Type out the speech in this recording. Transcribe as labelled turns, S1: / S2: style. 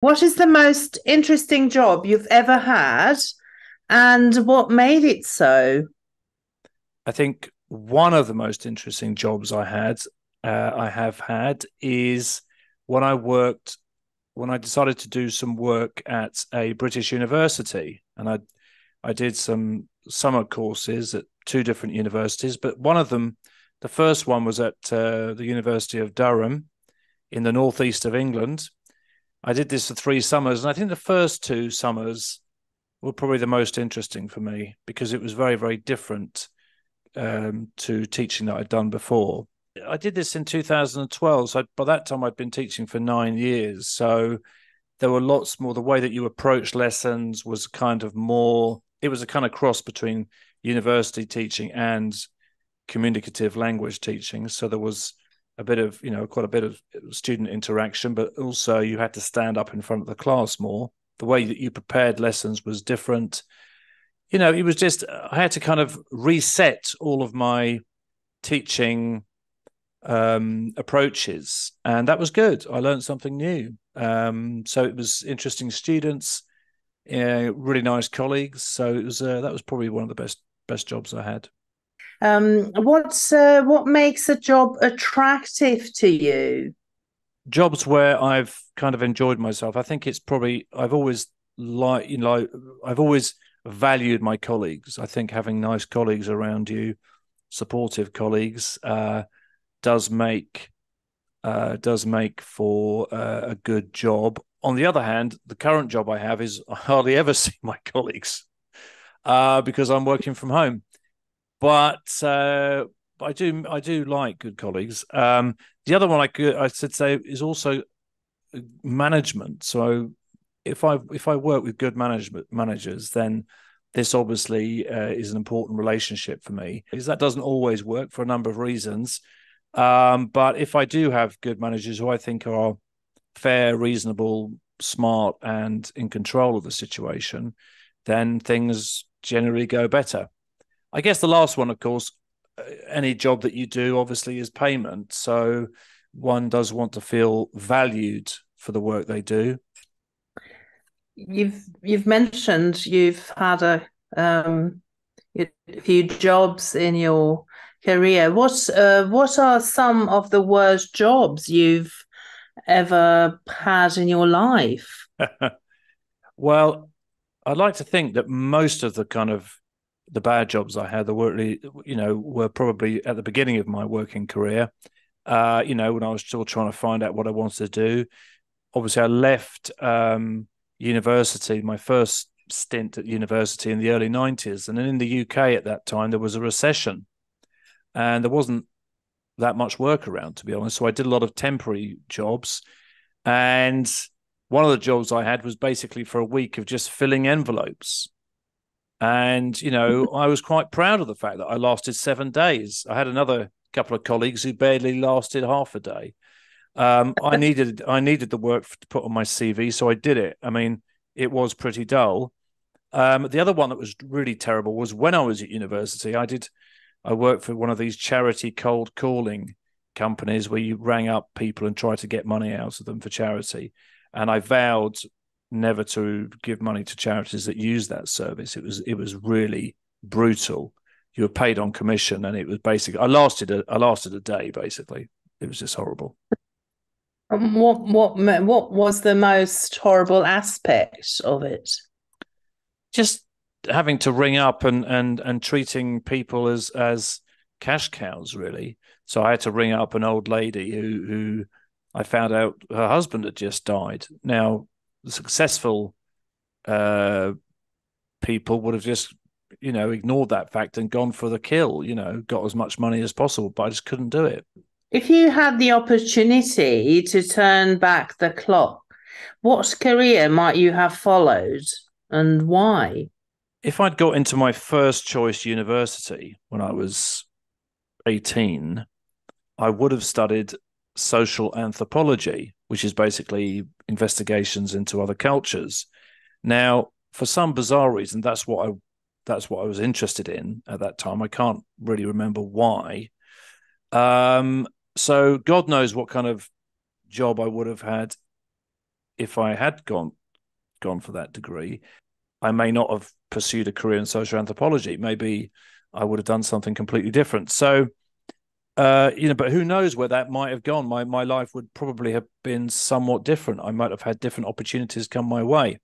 S1: What is the most interesting job you've ever had, and what made it so?
S2: I think one of the most interesting jobs I have had, is when when I decided to do some work at a British university, and I did some summer courses at two different universities, but one of them, the first one was at the University of Durham in the northeast of England. I did this for 3 summers, and I think the first 2 summers were probably the most interesting for me because it was very, very different to teaching that I'd done before. I did this in 2012. So by that time, I'd been teaching for 9 years. So there were lots more. The way that you approach lessons was kind of more, it was a kind of cross between university teaching and communicative language teaching. So there was a bit of, quite a bit of student interaction, but also you had to stand up in front of the class more. The way that you prepared lessons was different. It was just, I had to kind of reset all of my teaching approaches, and that was good. I learned something new. So it was interesting students, really nice colleagues. So it was that was probably one of the best jobs I had.
S1: What makes a job attractive to you?
S2: Jobs where I've kind of enjoyed myself. I think it's probably I've always I've always valued my colleagues. I think having nice colleagues around you, supportive colleagues, does make does make for a good job. On the other hand, the current job I have is I hardly ever see my colleagues because I'm working from home. But I do like good colleagues. The other one I should say is also management. So if I work with good management managers, then this obviously is an important relationship for me. Because that doesn't always work for a number of reasons. But if I do have good managers who I think are fair, reasonable, smart, and in control of the situation, then things generally go better. I guess the last one, of course, any job that you do obviously is payment. So one does want to feel valued for the work they do.
S1: You've mentioned you've had a few jobs in your career. What are some of the worst jobs you've ever had in your life?
S2: Well, I'd like to think that most of the bad jobs I had, were probably at the beginning of my working career. When I was still trying to find out what I wanted to do. Obviously, I left university, my first stint at university in the early 90s. And then in the UK at that time, there was a recession and there wasn't that much work around, to be honest. So I did a lot of temporary jobs. And one of the jobs I had was basically for a week of just filling envelopes. And, I was quite proud of the fact that I lasted 7 days. I had another couple of colleagues who barely lasted half a day. I needed the work to put on my CV, so I did it. I mean, it was pretty dull. The other one that was really terrible was when I was at university. I worked for one of these charity cold calling companies where you rang up people and tried to get money out of them for charity. And I vowed never to give money to charities that use that service. It was really brutal. You were paid on commission, and it was basically I lasted a day basically. It was just horrible.
S1: What was the most horrible aspect of it?
S2: Just having to ring up and treating people as cash cows, really. So I had to ring up an old lady who I found out her husband had just died. Now, the successful uh, people would have just ignored that fact and gone for the kill. Got as much money as possible, but I just couldn't do it.
S1: If you had the opportunity to turn back the clock, what career might you have followed and why?
S2: If I'd got into my first choice university when I was 18, I would have studied social anthropology, which is basically investigations into other cultures. Now, for some bizarre reason, that's what I was interested in at that time. I can't really remember why. Um, so God knows what kind of job I would have had if I had gone for that degree, I may not have pursued a career in social anthropology. Maybe I would have done something completely different. So, but who knows where that might have gone? My life would probably have been somewhat different. I might have had different opportunities come my way.